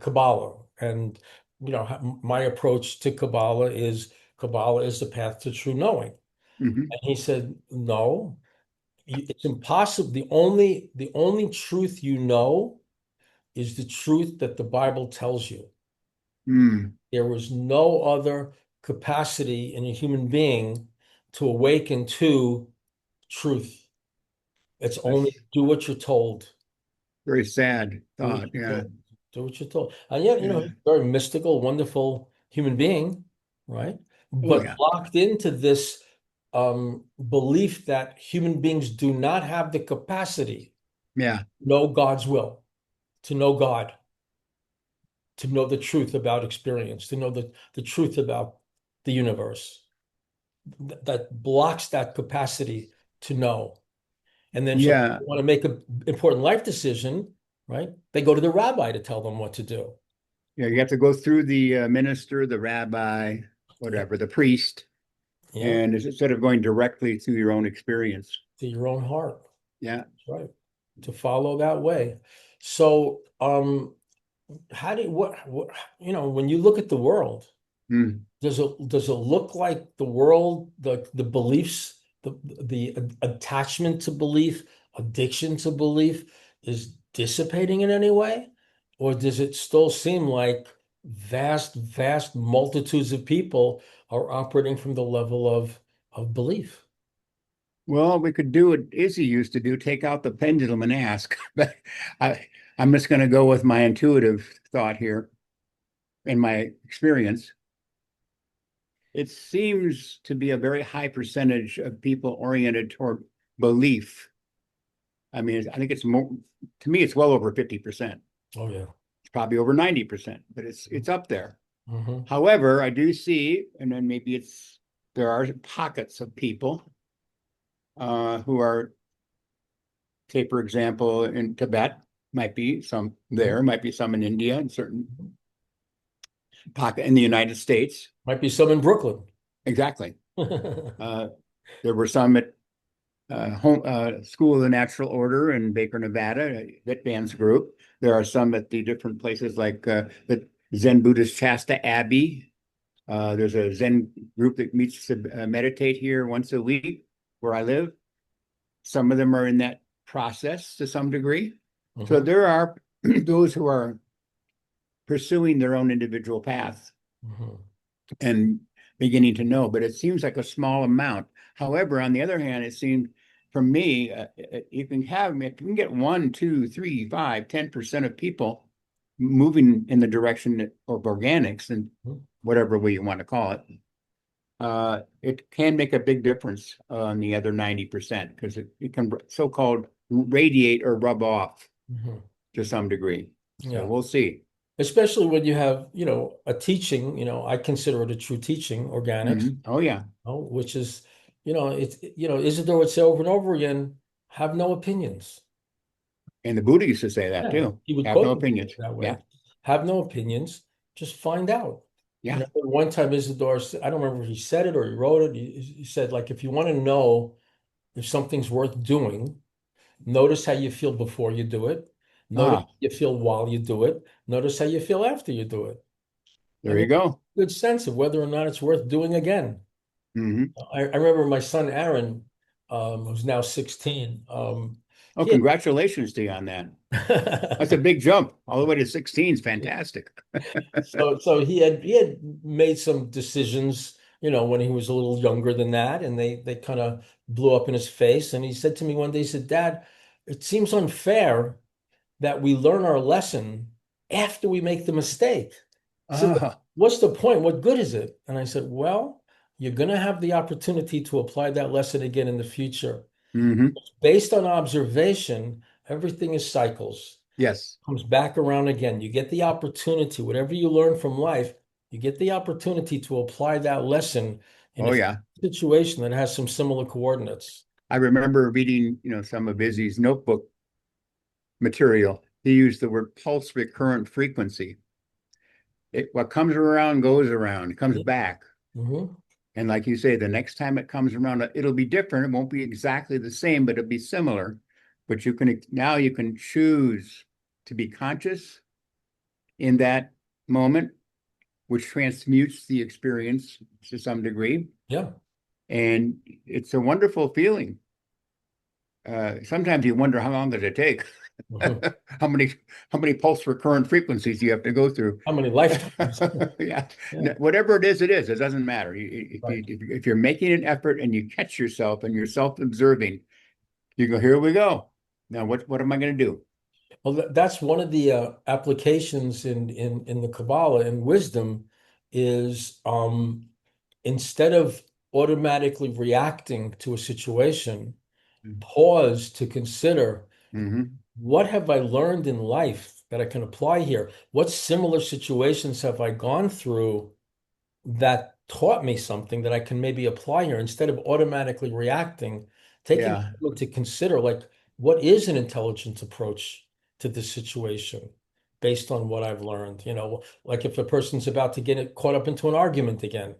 Kabbalah. And, my approach to Kabbalah is the path to true knowing. Hmm. And he said, no, it's impossible. The only truth you know is the truth that the Bible tells you. Mm. There was no other capacity in a human being to awaken to truth. It's only That's do what you're told. very sad Do what thought. you're Yeah, told. Do what you're told. And yet, yeah. he's a very mystical, wonderful human being, right? Oh, But yeah, locked into this belief that human beings do not have the capacity yeah. to know God's will, to know God, to know the truth about experience, to know the truth about the universe. That blocks that capacity to know. And then so Yeah, they want to make an important life decision, right? They go to the rabbi to tell them what to do. yeah. You have to go through the minister, the rabbi, Yeah, whatever, the priest, yeah, and instead of going directly through your own experience. to your own heart. Yeah. That's right. To follow that way. So, how do you, when you look at the world, Mm. does it look like the world, the beliefs, the attachment to belief, addiction to belief is dissipating in any way? Or does it still seem like vast, vast multitudes of people are operating from the level of belief? Well, we could do what Izzy used to do, take out the pendulum and ask. But I, I'm just going to go with my intuitive thought here in my experience. It seems to be a very high percentage of people oriented toward belief. I mean, I think it's more, to me, it's well over 50%. Oh yeah. It's probably over 90%, but it's up there. Hmm. However, I do see, and then maybe there are pockets of people who are, say, for example, in Tibet, might be some there, might be some in India, and certain pocket in the United States. Might be some in Brooklyn. Exactly. Uh, there were some at School of the Natural Order in Baker, Nevada, that dance group. There are some at the different places like the Zen Buddhist Shasta Abbey. There's a Zen group that meets to meditate here once a week where I live. Some of them are in that process to some degree. So Hmm. there are those who are pursuing their own individual path Hmm. and beginning to know, but it seems like a small amount. However, on the other hand, it seems for me, you can get 1, 2, 3, 5, 10% of people moving in the direction of organics and whatever way you want to call it. It can make a big difference on the other 90% because it can so-called radiate or rub off Hmm. to some degree. So Yeah. we'll see. Especially when you have, a teaching, I consider it a true teaching, organics, Mhm. Oh yeah. which is, Isidore would say over and over again, have no opinions. And the Buddha used to say that Yeah, too. he would Have no quote them opinions. that Yeah. way. Have no opinions, just find out. Yeah. One time Isidore, I don't remember if he said it or he wrote it. He said, like, if you want to know if something's worth doing, notice how you feel before you do it. Notice Ah, how you feel while you do it. Notice how you feel after you do it. there And you then go. good sense of whether or not it's worth doing again. Hmm. I remember my son Aaron, who's now 16. Oh, He congratulations to you on that. That's a had big jump. All the way to 16 is fantastic. so he had made some decisions, when he was a little younger than that, and they kind of blew up in his face. And he said to me one day, he said, "Dad, it seems unfair that we learn our lesson after we make the mistake." He said, Ah, "What's the point? What good is it?" And I said, "Well, you're going to have the opportunity to apply that lesson again in the future. hmm. Based on observation, everything is cycles, Yes. comes back around again. You get the opportunity, whatever you learn from life, you get the opportunity to apply that lesson in Oh a yeah. situation that has some similar coordinates." I remember reading, some of Izzy's notebook material. He used the word pulse recurrent frequency. What comes around goes around, it comes back. Mm-hmm. And like you say, the next time it comes around, it'll be different. It won't be exactly the same, but it'll be similar. But you can choose to be conscious in that moment, which transmutes the experience to some degree. Yeah. And it's a wonderful feeling. Sometimes you wonder how long does it take? Mhm. How many pulse recurrent frequencies do you have to go through? How many lifetimes? Yeah, Yeah. whatever it is, it is. It doesn't matter. Right. If you're making an effort and you catch yourself and you're self-observing, you go, here we go. Now, what am I going to do? Well, that's one of the applications in the Kabbalah and wisdom is instead of automatically reacting to a situation, pause to consider Hmm. what have I learned in life that I can apply here? What similar situations have I gone through that taught me something that I can maybe apply here instead of automatically reacting, taking Yeah. time to consider like what is an intelligent approach to this situation based on what I've learned. Like if a person's about to get caught up into an argument again,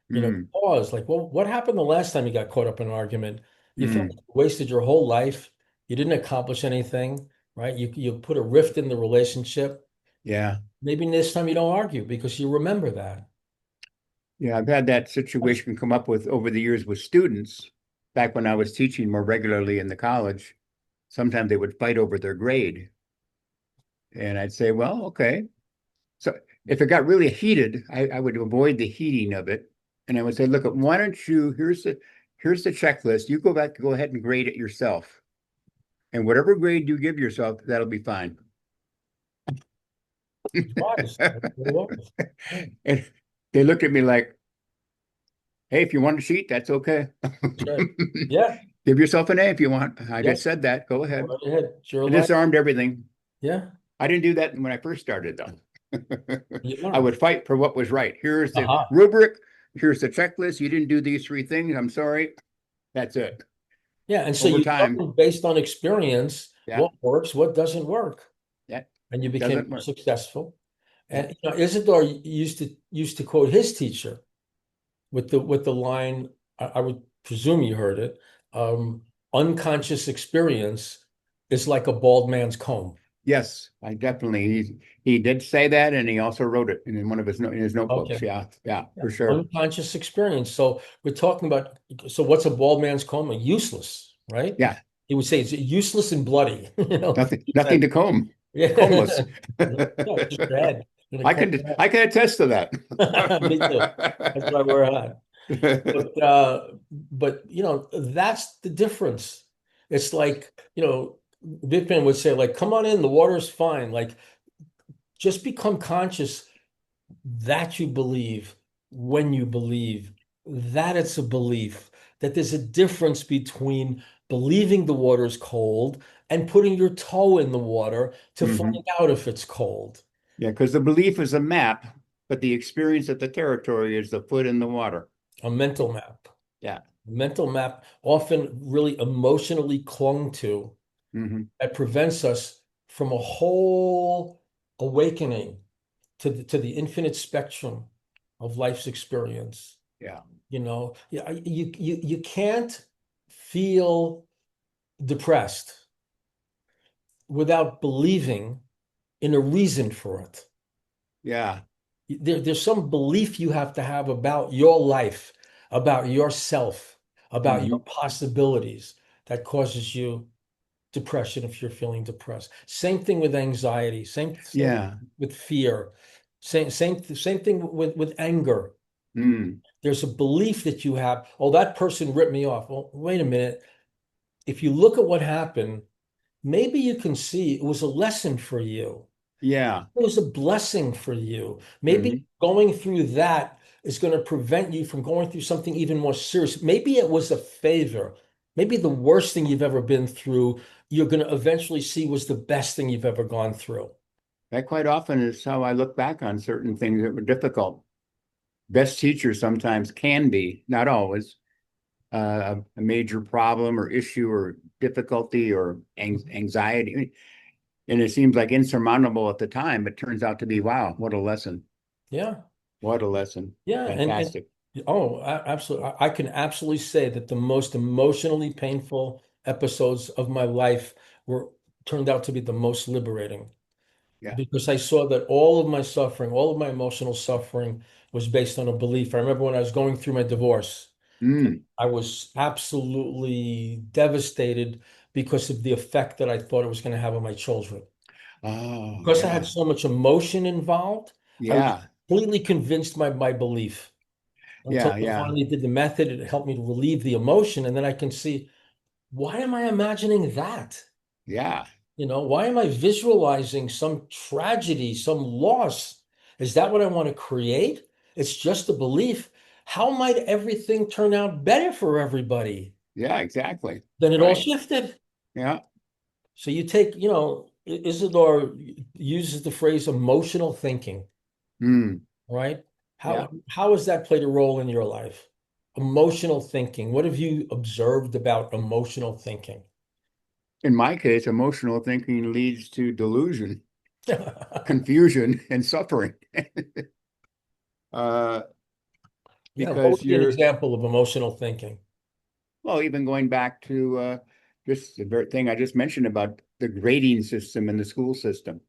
Mm. pause, like, well, what happened the last time you got caught up in an argument? You felt like Mm. you wasted your whole life. You didn't accomplish anything, right? You put a rift in the relationship. Yeah. Maybe this time you don't argue because you remember that. Yeah. I've had that situation come up with over the years with students. Back when I was teaching more regularly in the college, sometimes they would fight over their grade. And I'd say, well, okay. So if it got really heated, I would avoid the heating of it. And I would say, look, why don't you, here's the checklist. You go ahead and grade it yourself. And whatever grade you give yourself, that'll be fine. Wise. That's really wise. Yeah, And they looked at me like, hey, if you want to cheat, that's okay. that's right. Yeah, Give yourself an A if you want. I yeah. just said that. Go Go ahead. right ahead. It's your I life. disarmed everything. Yeah, I didn't do that when I first started, though. you I learn. would fight for what was right. Here's the Aha. rubric. Here's the checklist. You didn't do these three things. I'm sorry. That's it. Yeah, and so Over you time, learn based on experience yeah, what works, what doesn't work, that and you became doesn't more work. successful. Yeah. And Isidore used to quote his teacher with the line, I would presume you heard it, unconscious experience is like a bald man's comb. Yes, I definitely. He did say that, and he also wrote it in one of in his notebooks. Okay. Yeah, yeah, Yeah. for sure. Unconscious experience. So we're talking about, so what's a bald man's coma? Useless, right? Yeah, He would say it's useless and bloody. He nothing said, to comb. yeah. Combless. No, just dead in a comb. I can attest to that. Me too. That's why we're on. But that's the difference. It's like, Friedman would say, like, come on in, the water's fine. Like, just become conscious that you believe when you believe that it's a belief, that there's a difference between believing the water is cold and putting your toe in the water to Hmm. find out if it's cold. Yeah, because the belief is a map, but the experience of the territory is the foot in the water. A mental map. Yeah. Mental map often really emotionally clung to Hmm. that prevents us from a whole awakening to the infinite spectrum of life's experience. Yeah. Yeah, you can't feel depressed without believing in a reason for it. Yeah. There's some belief you have to have about your life, about yourself, about your Hmm. possibilities that causes you depression if you're feeling depressed. Same thing with anxiety, same Yeah. with fear, same thing with anger. Mm. There's a belief that you have, oh, that person ripped me off. Well, wait a minute. If you look at what happened, maybe you can see it was a lesson for you. Yeah. It was a blessing for you. Maybe Hmm. going through that is going to prevent you from going through something even more serious. Maybe it was a favor. Maybe the worst thing you've ever been through, you're going to eventually see was the best thing you've ever gone through. That quite often is how I look back on certain things that were difficult. Best teachers sometimes can be, not always, a major problem or issue or difficulty or anxiety. And it seems like insurmountable at the time, but turns out to be, wow, what a lesson. Yeah. What a lesson. Yeah. And Fantastic. oh, absolutely. I can absolutely say that the most emotionally painful episodes of my life were turned out to be the most liberating Yeah. because I saw that all of my suffering, all of my emotional suffering was based on a belief. I remember when I was going through my divorce, Mm. I was absolutely devastated because of the effect that I thought it was going to have on my children. Oh, Because I had yeah. so much emotion involved, I was Yeah. completely convinced by my belief until Yeah. I Yeah. finally did the method. It helped me to relieve the emotion. And then I can see, why am I imagining that? Yeah. Why am I visualizing some tragedy, some loss? Is that what I want to create? It's just a belief. How might everything turn out better for everybody? Yeah. Exactly. Then it all Right. shifted. Yeah. So you take, Isidore uses the phrase emotional thinking, Mm. right? Yeah. How has that played a role in your life? Emotional thinking. What have you observed about emotional thinking? In my case, emotional thinking leads to delusion, confusion, and suffering. Uh, Yeah, what because would be an you're, example of emotional thinking? well, even going back to just the very thing I just mentioned about the grading system in the school system.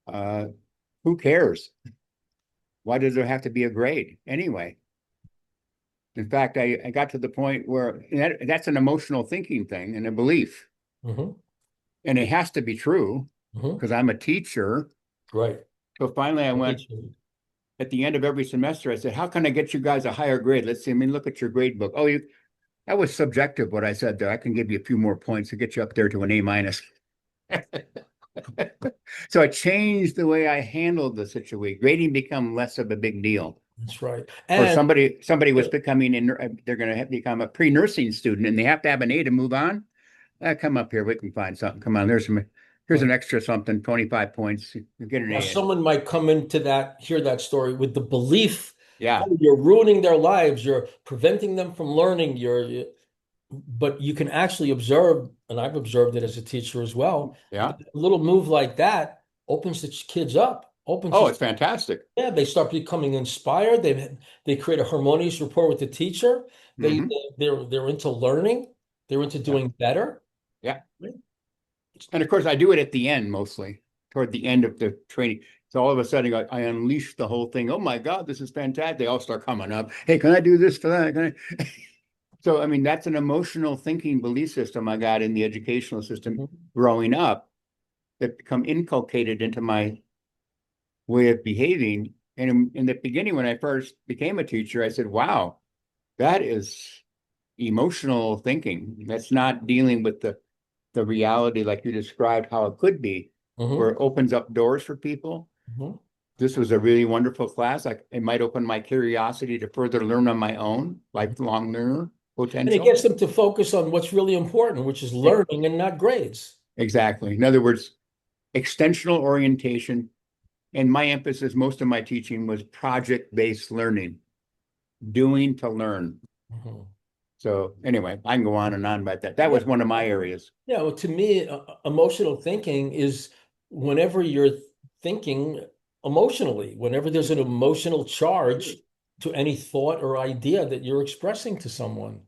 Uh, who cares? Why does there have to be a grade anyway? In fact, I got to the point where that's an emotional thinking thing and a belief, Hmm. and it has to be true Hmm. because I'm a teacher. Right. So finally, I went at the end of every semester. I said, "How can I get you guys a higher grade? Let's see. I mean, look at your grade book. Oh, that was subjective what I said there. I can give you a few more points to get you up there to an A minus." So I changed the way I handled the situation. Grading become less of a big deal. That's right. Or And somebody was becoming in, they're going to become a pre-nursing student, and they have to have an A to move on. Come up here, we can find something. Come on, here's an extra something, 25 points. You get an now A. someone might come into hear that story with the belief, Yeah, oh, you're ruining their lives, you're preventing them from learning, but you can actually observe, and I've observed it as a teacher as well, yeah. a little move like that opens the kids up, Oh, it's fantastic. yeah, they start becoming inspired. They create a harmonious rapport with the teacher. They Hmm. they're into learning. They're into Yeah, doing better. yeah. And of course, I do it at the end mostly, toward the end of the training. So all of a sudden, I unleash the whole thing. Oh my God, this is fantastic! They all start coming up. Hey, can I do this for that? Can I? So, I mean, that's an emotional thinking belief system I got in the educational system Mhm. growing up that become inculcated into my way of behaving. And in the beginning, when I first became a teacher, I said, wow, that is emotional thinking. That's not dealing with the reality like you described how it could be, where Mhm. it opens up doors for people. Mhm. This was a really wonderful class. It might open my curiosity to further learn on my own, lifelong learner And it potential. gets them to focus on what's really important, which is learning and not grades. Exactly. In other words, extensional orientation. And my emphasis, most of my teaching was project-based learning, doing to learn. Mhm. So anyway, I can go on and on about that. That Yeah. was one of my areas. Yeah. Well, to me, emotional thinking is whenever you're thinking emotionally, whenever there's an emotional charge to any thought or idea that you're expressing to someone.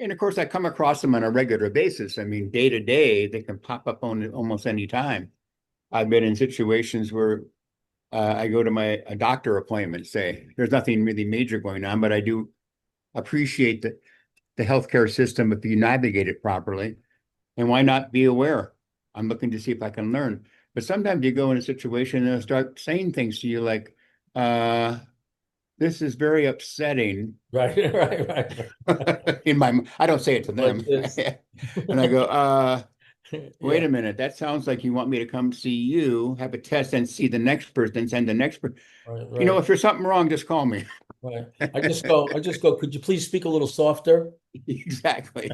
And of course, I come across them on a regular basis. I mean, day to day, they can pop up on almost any time. I've been in situations where I go to my a doctor appointment, say, there's nothing really major going on, but I do appreciate the healthcare system if you navigate it properly. And why not be aware? I'm looking to see if I can learn. But sometimes you go in a situation and they'll start saying things to you like, uh, this is very upsetting. Right. Right. Right. In my, I don't say it to Like them. this. And I go, wait Yeah. a minute. That sounds like you want me to come see you, have a test, and see the next person, and send the next person. Right. You know, Right. if there's something wrong, just call me. Right. I just go, could you please speak a little softer? Exactly.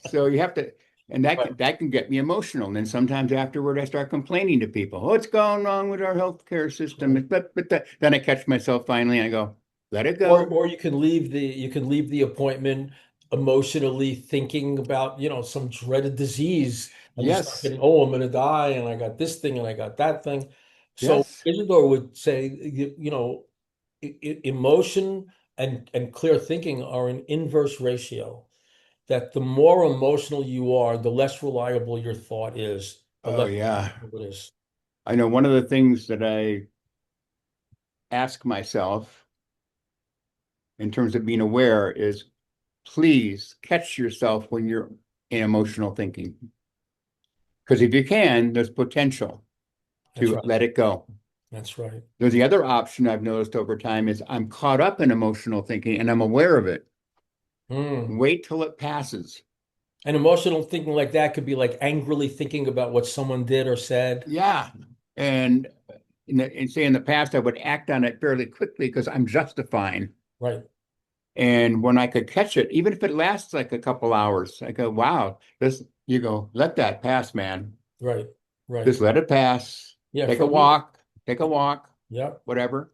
So you have to, and that Right. that can get me emotional. And then sometimes afterward, I start complaining to people. What's going wrong with our healthcare system? Right. But then I catch myself finally, and I go, let it go. Or you can leave the appointment emotionally thinking about, some dreaded disease, and you start Yes, getting, oh, I'm gonna die, and I got this thing and I got that thing. So yes. Isidore would say, emotion and clear thinking are an inverse ratio. That the more emotional you are, the less reliable your thought is, the Oh less yeah. reliable it is. I know one of the things that I ask myself in terms of being aware is please catch yourself when you're in emotional thinking. Because if you can, there's potential That's to right. let it go. That's right. There's the other option I've noticed over time is I'm caught up in emotional thinking and I'm aware of it. Mm. Wait till it passes. And emotional thinking like that could be like angrily thinking about what someone did or said. Yeah. And say in the past, I would act on it fairly quickly because I'm justifying. Right, And when I could catch it, even if it lasts like a couple hours, I go, wow, you go, let that pass, man. right, right. Just let it pass. Yeah, Take for a me, walk, take a walk, yeah. whatever.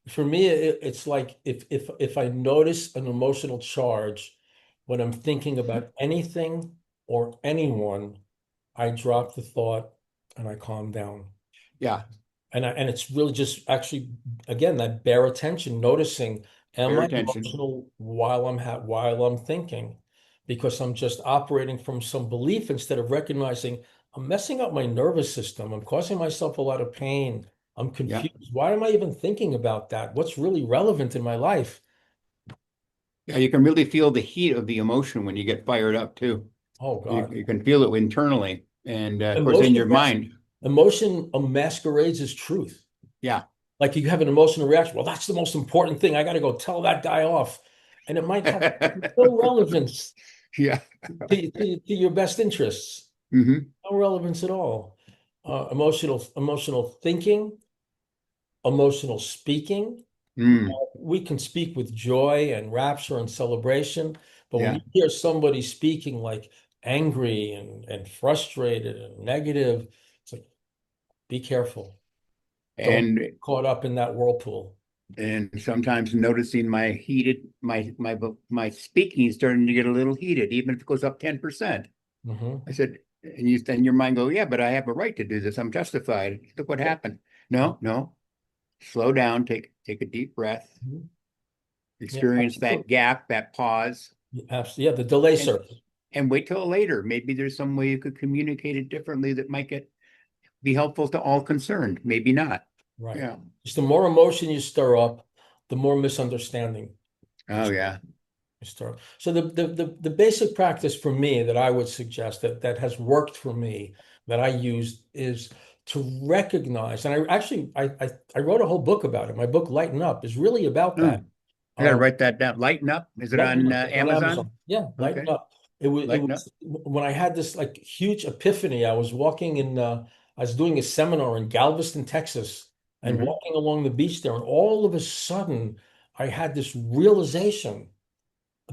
For me, it's like if I notice an emotional charge when I'm thinking about anything or anyone, I drop the thought and I calm down. Yeah, And it's really just actually, again, that bare attention, noticing, am pay I attention. emotional while I'm thinking? Because I'm just operating from some belief instead of recognizing I'm messing up my nervous system. I'm causing myself a lot of pain. I'm Yeah. confused. Why am I even thinking about that? What's really relevant in my life? Yeah, you can really feel the heat of the emotion when you get fired up too. Oh God. You can feel it internally. And of course, in Emotion your mind. emotion masquerades as truth. Yeah. Like you have an emotional reaction. Well, that's the most important thing. I got to go tell that guy off. And it might have no relevance Yeah. to your best interests. Hmm. No relevance at all. Emotional thinking, emotional speaking. Mm. We can speak with joy and rapture and celebration, but when you Yeah. hear somebody speaking like angry and frustrated and negative, it's like, be careful. Don't And get caught up in that whirlpool. sometimes noticing my speaking is starting to get a little heated, even if it goes up 10%. Hmm. I said, and you then your mind go, yeah, but I have a right to do this. I'm justified. Look what happened. No, no. Slow down, take a deep breath, Mhm. Yeah, experience that absolutely. gap, that pause, Absolutely. Yeah, the delay and surf. wait till later. Maybe there's some way you could communicate it differently that might be helpful to all concerned. Maybe not. Right. Yeah. Just the more emotion you stir up, the more misunderstanding you Oh yeah. stir up. So the basic practice for me that I would suggest that has worked for me that I used is to recognize, and I wrote a whole book about it. My book Lighten Up is really about Hmm. that. I gotta Um, write that down. Lighten up. Is it Lighten on Up. It's on Amazon? Amazon. Yeah, Lighten Okay. Up. It Lighten up. was when I had this like huge epiphany. I was walking I was doing a seminar in Galveston, Texas, and Hmm. walking along the beach there, and all of a sudden I had this realization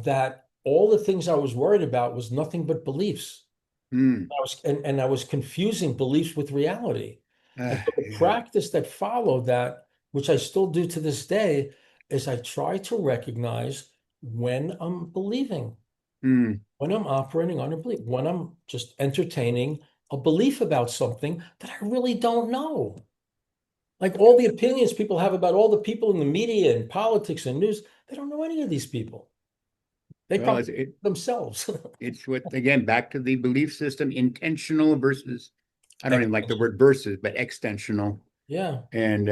that all the things I was worried about was nothing but beliefs. Hmm. And I was confusing beliefs with reality. And so the Yeah. practice that followed that, which I still do to this day, is I try to recognize when I'm believing, Hmm. when I'm operating on a belief, when I'm just entertaining a belief about something that I really don't know. Like all the opinions people have about all the people in the media and politics and news, they don't know any of these people. They Well, probably themselves. it's what again back to the belief system, intentional versus I don't even like the Extension. word versus, but extensional. Yeah. And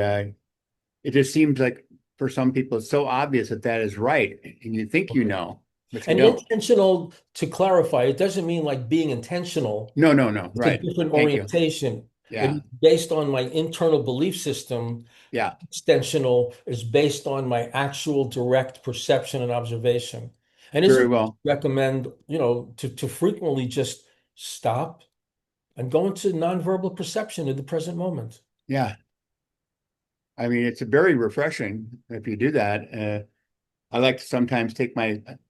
it just seems like for some people it's so obvious that that is right, and you think you know, but you And don't. intentional, to clarify, it doesn't mean like being intentional. No, no, no. It's a Right. different Thank you. orientation. Yeah. It's based on my internal belief system. Yeah. Extensional is based on my actual direct perception and observation. And Very isn't well. recommend, to frequently just stop and go into nonverbal perception in the present moment. Yeah. I mean, it's very refreshing if you do that. I like to sometimes take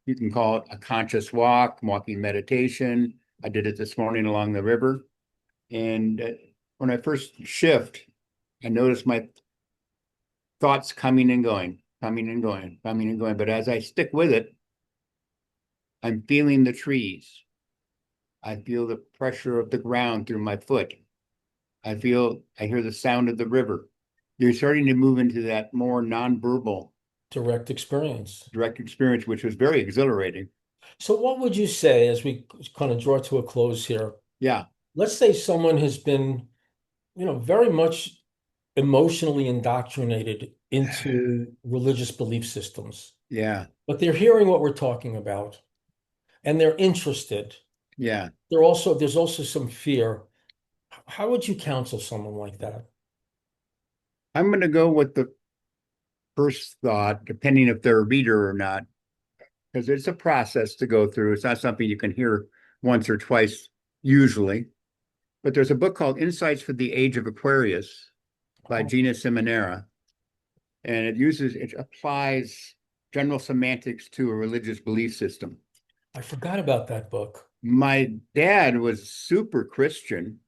you can call it a conscious walk, walking meditation. I did it this morning along the river. And when I first shift, I notice my thoughts coming and going. coming and going, coming and going. But as I stick with it, I'm feeling the trees. I feel the pressure of the ground through my foot. I hear the sound of the river. You're starting to move into that more nonverbal Direct experience. direct experience, which was very exhilarating. So what would you say as we kind of draw to a close here? Yeah, Let's say someone has been, very much emotionally indoctrinated into religious belief systems, yeah, but they're hearing what we're talking about and they're interested. yeah. There's also some fear. How would you counsel someone like that? I'm going to go with the first thought, depending if they're a reader or not, because it's a process to go through. It's not something you can hear once or twice usually. But there's a book called Insights for the Age of Aquarius by Oh, Gina Cerminara, and it applies general semantics to a religious belief system. I forgot about that book. My dad was super Christian,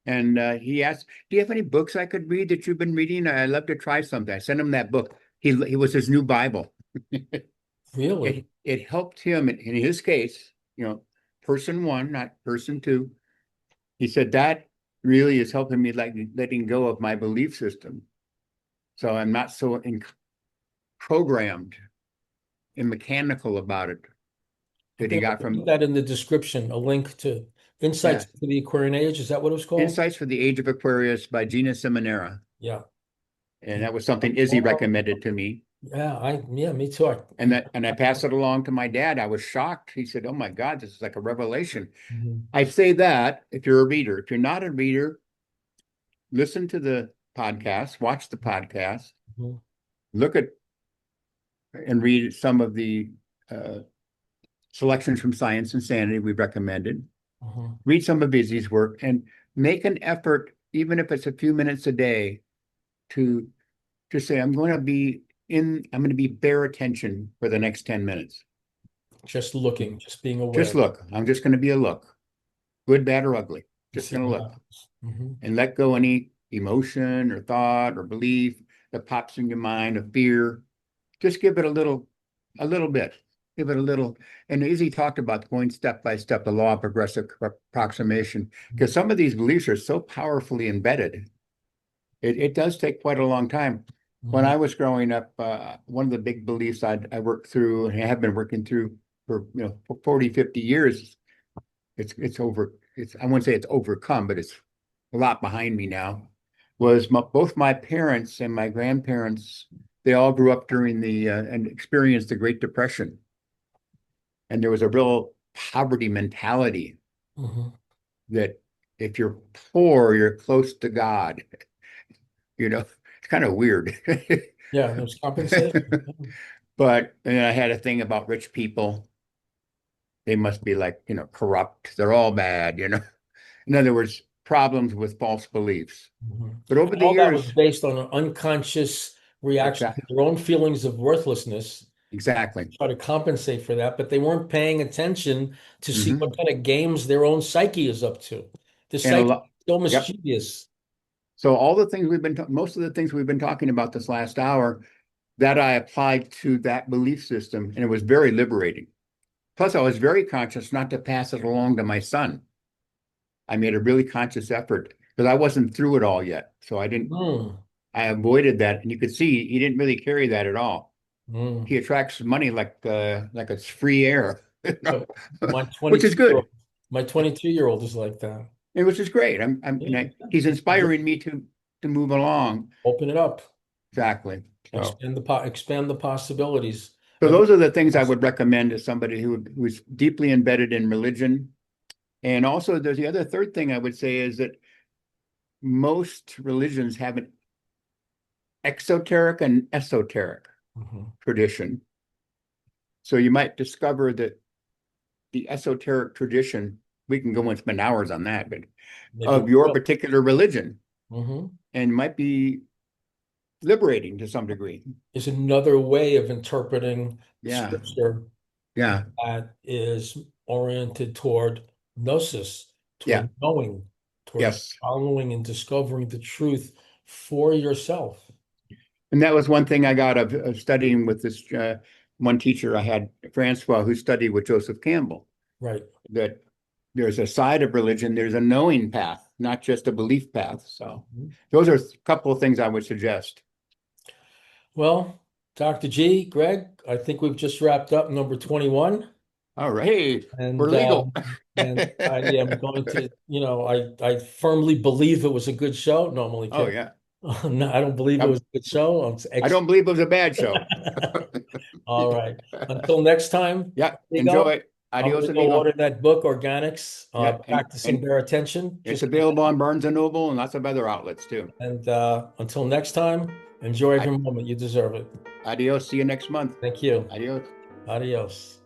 and he asked, "Do you have any books I could read that you've been reading? I'd love to try something." I sent him that book. He was his new Bible. Really? It helped him in his case, person one, not person two. He said that really is helping me like letting go of my belief system. So I'm not so programmed and mechanical about it I that he think got I'll put from, that in the description, a link to yeah, Insights to the Aquarian Age. Is that what it was called? Insights for the Age of Aquarius by Gina Seminara. Yeah. And that was something Izzy recommended to me. Yeah, me too. And I passed it along to my dad. I was shocked. He said, "Oh my God, this is like a revelation." Mhm, I say that if you're a reader. If you're not a reader, listen to the podcast, watch the podcast, mhm, look at and read some of the uh, selections from Science and Sanity we've recommended. mhm. Read some of Izzy's work and make an effort, even if it's a few minutes a day, to say, I'm going to be bare attention for the next 10 minutes. Just looking, just being Just aware look. I'm just going to be a look, good, bad, or ugly. and Just see going to what look happens. Mhm. and let go any emotion or thought or belief that pops in your mind of fear. Just give it a little bit. Give it a little. And Izzy talked about going step by step, the law of progressive approximation, because some of these beliefs are so powerfully embedded. It does take quite a long time. When Mhm. I was growing up, one of the big beliefs I worked through and have been working through for, for 40, 50 years, I wouldn't say it's overcome, but it's a lot behind me now, was both my parents and my grandparents, they all grew up during and experienced the Great Depression. And there was a real poverty mentality Mhm. that if you're poor, you're close to God. It's kind of weird. Yeah, there's compensation. But and I had a thing about rich people. They must be like, corrupt. They're all bad. In other words, problems with false beliefs. Mhm. But over And the all that was years, based on an unconscious reaction to exactly, their own feelings of worthlessness, exactly. try to compensate for that, but they weren't paying attention to see what Hmm. kind of games their own psyche is up to. The And a psyche lot, is so yep. mischievous. So most of the things we've been talking about this last hour, that I applied to that belief system, and it was very liberating. Plus, I was very conscious not to pass it along to my son. I made a really conscious effort because I wasn't through it all yet. So Mm, I avoided that. And you could see he didn't really carry that at all. mm. He attracts money like it's free air, Yeah, my which is 22-year-old, good. my 22-year-old is like that. And which is great. Yeah, He's yeah. inspiring me to move along. Open it up, Exactly. So, expand the possibilities. so Every those are the things I would recommend to somebody who's deeply embedded in religion. And also, there's the other third thing I would say is that most religions have an exoteric and esoteric Mhm. tradition. So you might discover that the esoteric tradition, we can go and spend hours on that, but Maybe of we your will. particular religion, Mhm. and might be liberating to some degree. Is another way of interpreting Yeah. scripture Yeah. that is oriented toward gnosis, Yeah. toward knowing, toward Yes. following and discovering the truth for yourself. And that was one thing I got of studying with this one teacher I had, Francois, who studied with Joseph Campbell, Right. that there's a side of religion, there's a knowing path, not just a belief path. So Mhm. those are a couple of things I would suggest. Well, Dr. G, Greg, I think we've just wrapped up number 21. All right, we're And legal. I am going to, I firmly believe it was a good show. No, I'm only Oh kidding. yeah. No, I don't believe it was a good show. I don't believe it was a bad show. All right. Until next time, Yeah, amigo, enjoy. I'm Adios, going to go order amigo. that book, Organics, Yeah, Practicing and Bare Attention. it's Just available on Barnes and Noble and lots of other outlets too. and until next time, enjoy I, every moment. You deserve it. adios. See you next month. Thank you. Adios. Adios.